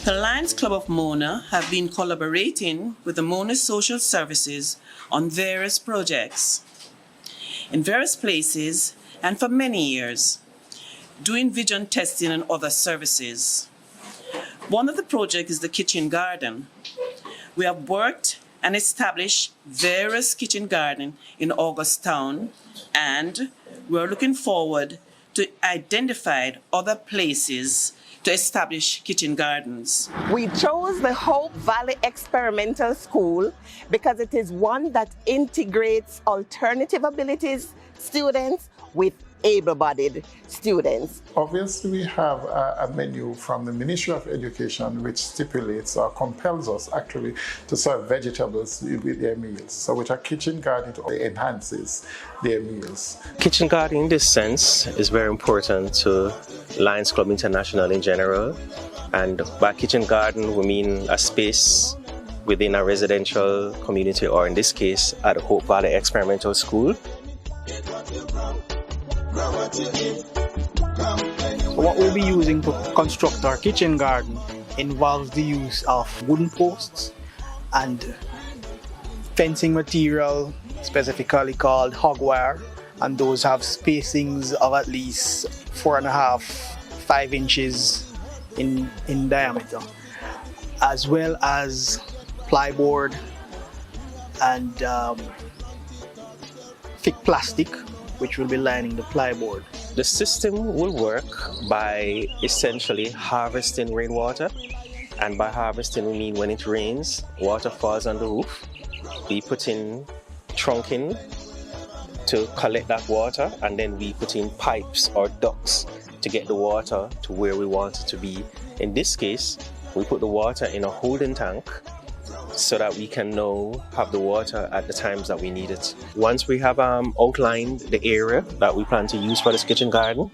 The Lions Club of Mona have been collaborating with the Mona Social Services on various projects in various places and for many years, doing vision testing and other services. One of the projects is the kitchen garden. We have worked and established various kitchen gardens in Augustown, and we're looking forward to identify other places to establish kitchen gardens. We chose the Hope Valley Experimental School because it is one that integrates alternative abilities students with able-bodied students. Obviously, we have a menu from the Ministry of Education which stipulates or compels us actually to serve vegetables with their meals. So with a kitchen garden, it enhances their meals. Kitchen garden in this sense is very important to Lions Club International in general. And by kitchen garden, we mean a space within a residential community, or in this case, at the Hope Valley Experimental School. So what we'll be using to construct our kitchen garden involves the use of wooden posts and fencing material, specifically called hog wire, and those have spacings of at least 4.5–5 inches in diameter, as well as plyboard and thick plastic, which will be lining the plyboard. The system will work by essentially harvesting rainwater, and by harvesting we mean when it rains, water falls on the roof. We put in trunking to collect that water, and then we put in pipes or ducts to get the water to where we want it to be. In this case, we put the water in a holding tank so that we can now have the water at the times that we need it. Once we have outlined the area that we plan to use for this kitchen garden,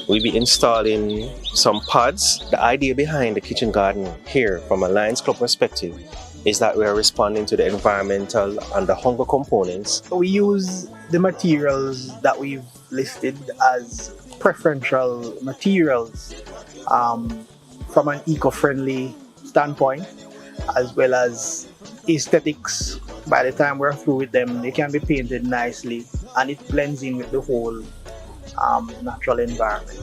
we'll be installing some pods. The idea behind the kitchen garden here, from a Lions Club perspective, is that we are responding to the environmental and the hunger components. We use the materials that we've listed as preferential materials from an eco-friendly standpoint, as well as aesthetics. By the time we're through with them, they can be painted nicely and it blends in with the whole natural environment.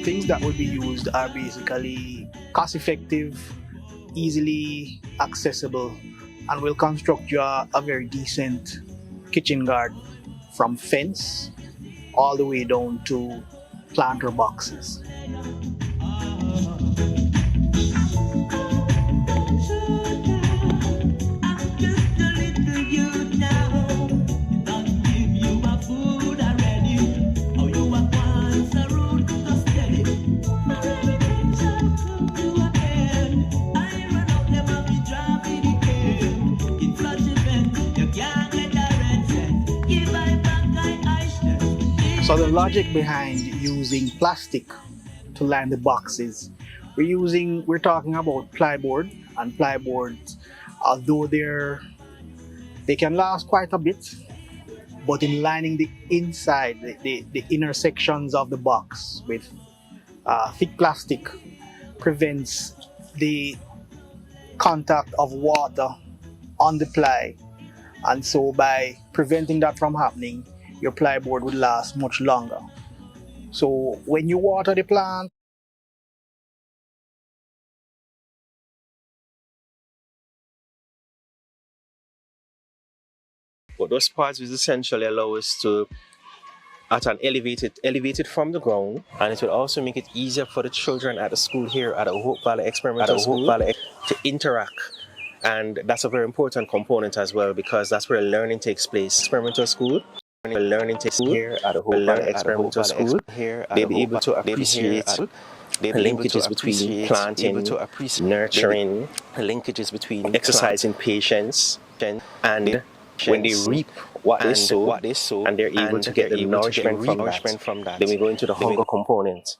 Things that will be used are basically cost-effective, easily accessible, and will construct you a very decent kitchen garden, from fence all the way down to planter boxes. So the logic behind using plastic to line the boxes, we're talking about plyboard, and plyboards, although they can last quite a bit, but in lining the inside, the inner sections of the box with thick plastic prevents the contact of water on the ply, and so by preventing that from happening, your plyboard would last much longer. So when you water the plant, but those pods will essentially allow us to, at an elevated from the ground, and it will also make it easier for the children at the school here at the Hope Valley Experimental School to interact. And that's a very important component as well, because that's where learning takes place. Experimental school. Learning takes here at the Hope Valley Experimental School. They'll be able to appreciate the linkages between planting, nurturing, linkages between exercising patience, and when they reap what they sow, and they're able to get the nourishment from that, then we go into the hunger component.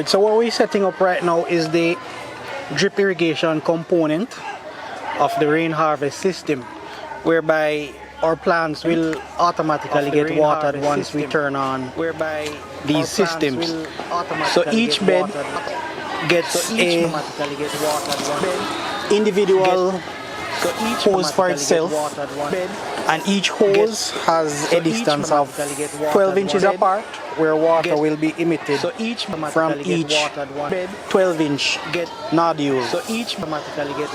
So what we're setting up right now is the drip irrigation component of the rain harvest system, whereby our plants will automatically get watered once we turn on these systems. So each bed gets a individual hose for itself, and each hose has a distance of 12 inches apart, where water will be emitted from each 12-inch nodule.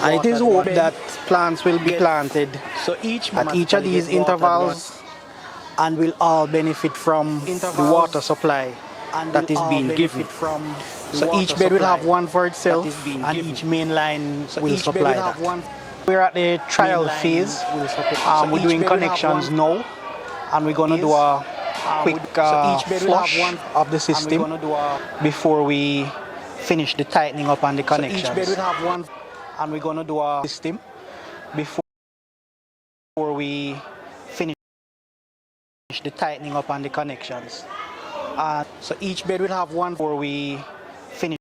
And it is hoped that plants will be planted at each of these intervals and will all benefit from the water supply that is being given. So each bed will have one for itself, and each main line will supply that. We're at the trial phase. We're doing connections now, and we're going to do a quick flush of the system before we finish the tightening up and the connections. And we're going to do a system before we finish the tightening up and the connections. So each bed will have one before we finish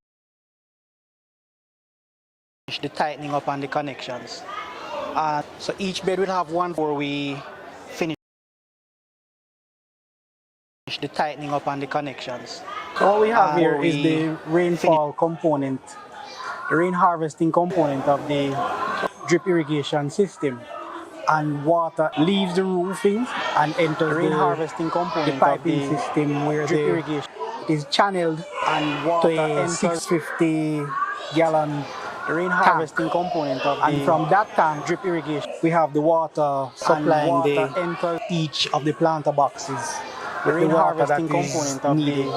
the tightening up and the connections. So each bed will have one before we finish the tightening up and the connections. So what we have here is the rainfall component, the rain harvesting component of the drip irrigation system. And water leaves the roofing and enters the rain harvesting component, the piping system, where the irrigation is channeled and water to a 650 gallon rain harvesting component of and from that tank drip irrigation we have the water supplying each of the planter boxes. The rain harvesting component of needed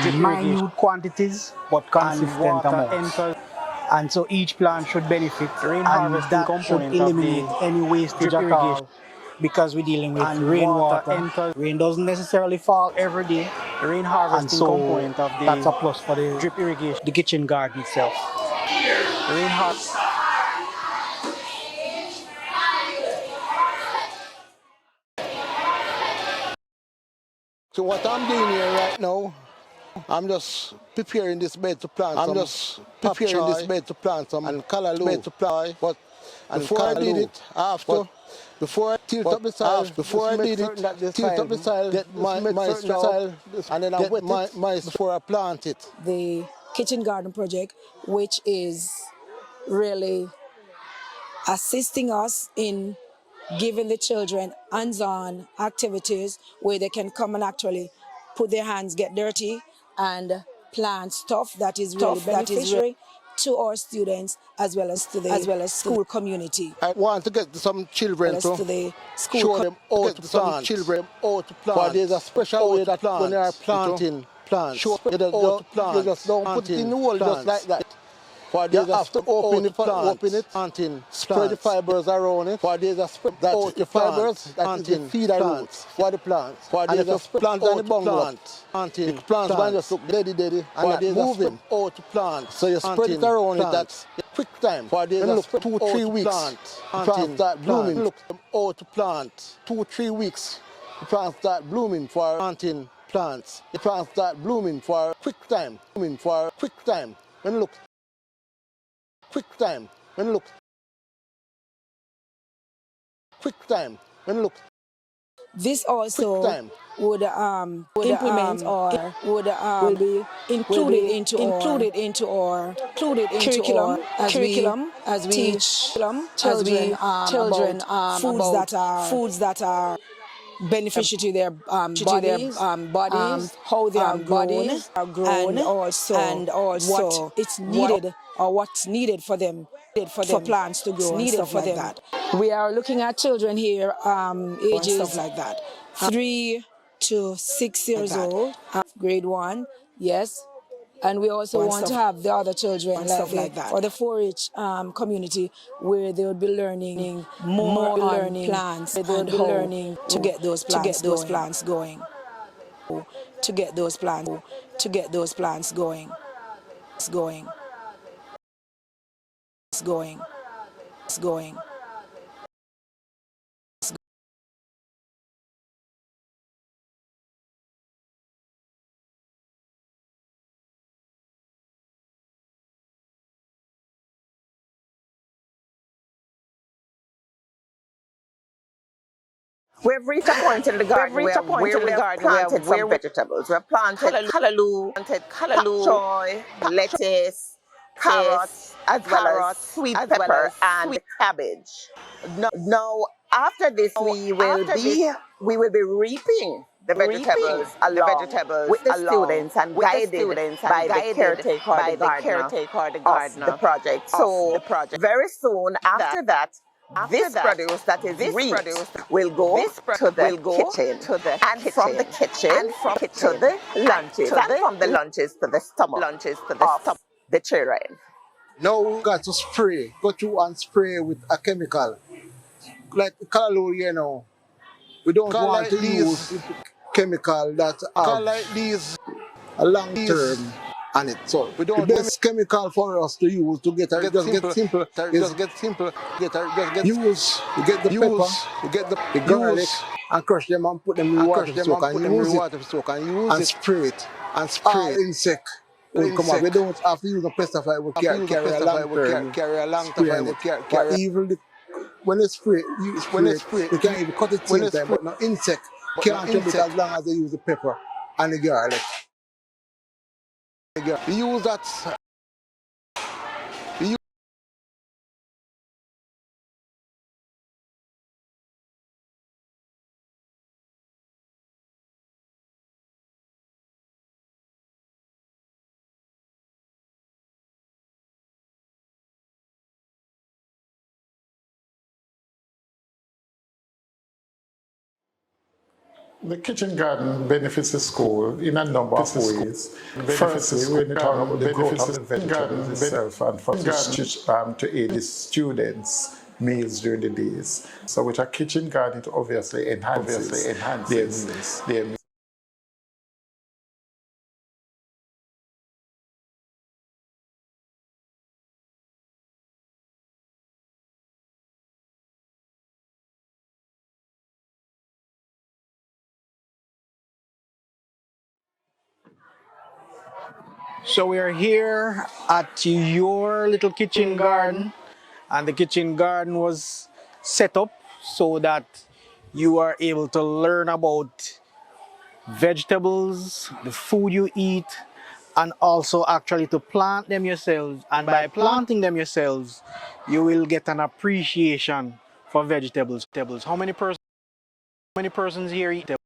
in minute quantities but consistent amounts. And so each plant should benefit, and that should eliminate any wastage at all, because we're dealing with rainwater. Rain doesn't necessarily fall every day. The rain harvesting component of the that's a plus for the drip irrigation, the kitchen garden itself. The rain harvest. So what I'm doing here right now, I'm just preparing this bed to plant. I'm just preparing this bed to plant some and callaloo bed to plant. But before I did it, before I tilt up the soil, before I did it, tilt up the soil, get my soil, and then I wet my before I plant it. The kitchen garden project, which is really assisting us in giving the children hands-on activities where they can come and actually put their hands, get dirty, and plant stuff that is really beneficial to our students as well as to the school community. I want to get some children to the school show them how to plant. Children how to plant. But there's a special way that when they are planting plants, show them how to plant. You just don't put it in the hole just like that. For you have to open it, planting, spread the fibers around it. For there's a spread that the fibers that is the feeder roots for the plants. For there's a plant on the bungalow. Planting, the plants when just look deady, and that moving out to plant. So you spread it around it. That's quick time. For there's a 2-3 weeks, the plants start blooming. Look out to plant. 2-3 weeks, the plants start blooming for planting plants. The plants start blooming for quick time. Blooming for quick time. When look. Quick time when look. Quick time when look. This also would implement or will be included into our curriculum as we teach children about foods that are beneficial to their bodies, how they are grown, and also what it's needed or what's needed for them, for plants to grow and stuff like that. We are looking at children here, ages like that, 3 to 6 years old, grade 1, yes. And we also want to have the other children and stuff like that, or the 4-H community, where they would be learning more on plants and how learning to get those plants going. To get those plants going. We've reached a point in the garden where we have planted some vegetables. We've planted callaloo, pak choy, lettuce, carrots, as well as sweet pepper and cabbage. Now, after this, we will be reaping the vegetables along with the students and guided by the caretaker or the gardener of the project. So very soon after that, this produce that is reaped will go to the kitchen, and from the kitchen to the lunches, and from the lunches to the stomach of the children. Now we got to spray, go through and spray with a chemical. Like callaloo, you know, we don't want to use chemical that have a long term on it. So we don't the best chemical for us to use to get use, you get the pepper, you get the garlic, and crush them and put them in water soak and use it, spray it, and spray insect. Will come up. We don't have to use a pesticide. We carry a long term. But even when it's spray, you can even cut it same time. But no insect can't jump it as long as they use the pepper and the garlic. We use that. The kitchen garden benefits the school in a number of ways. Firstly, when we talk about the growth of the vegetables itself and for to aid the students' meals during the days. So with a kitchen garden, it obviously enhances their meals. So we are here at your little kitchen garden, and the kitchen garden was set up so that you are able to learn about vegetables, the food you eat, and also actually to plant them yourselves. And by planting them yourselves, you will get an appreciation for vegetables. How many persons here eat them?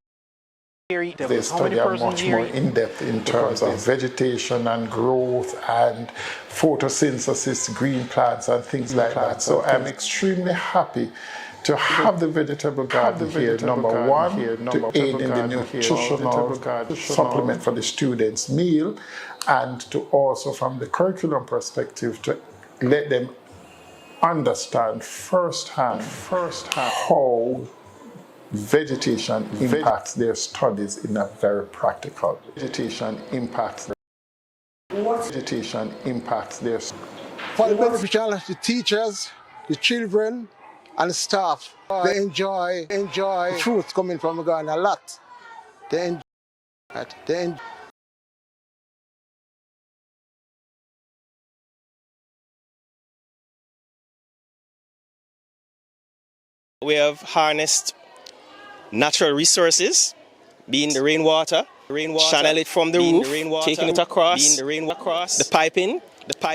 They study much more in depth in terms of vegetation and growth and photosynthesis, green plants and things like that. So I'm extremely happy to have the vegetable garden here, number one, to aid in the nutritional supplement for the students' meal, and to also from the curriculum perspective to let them understand firsthand how vegetation impacts their studies in a very practical way. Vegetation impacts their for the beneficial, the teachers, the children, and the staff. They enjoy the fruits coming from the garden a lot. We have harnessed natural resources, being the rainwater, channel it from the roof, taking it across, the piping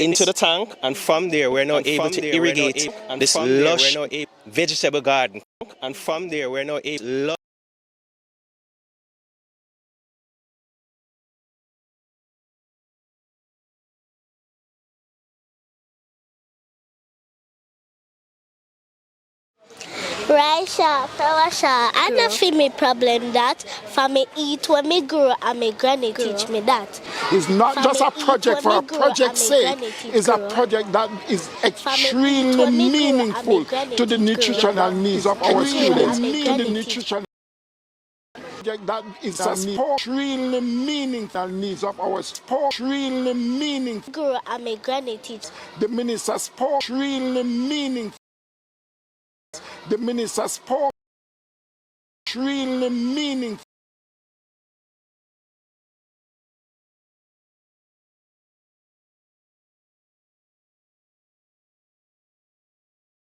into the tank, and from there we're now able to irrigate this lush vegetable garden. And from there we're now able Right, sure, I don't feel me problem that for me eat when me grow and my granny teach me that. It's not just a project for a project's sake. It's a project that is extremely meaningful to the nutritional needs of our students. That is extremely meaningful needs of our sport. Extremely meaningful. Grow and my granny teach. The minister's sport. Extremely meaningful. The minister's sport. Extremely meaningful.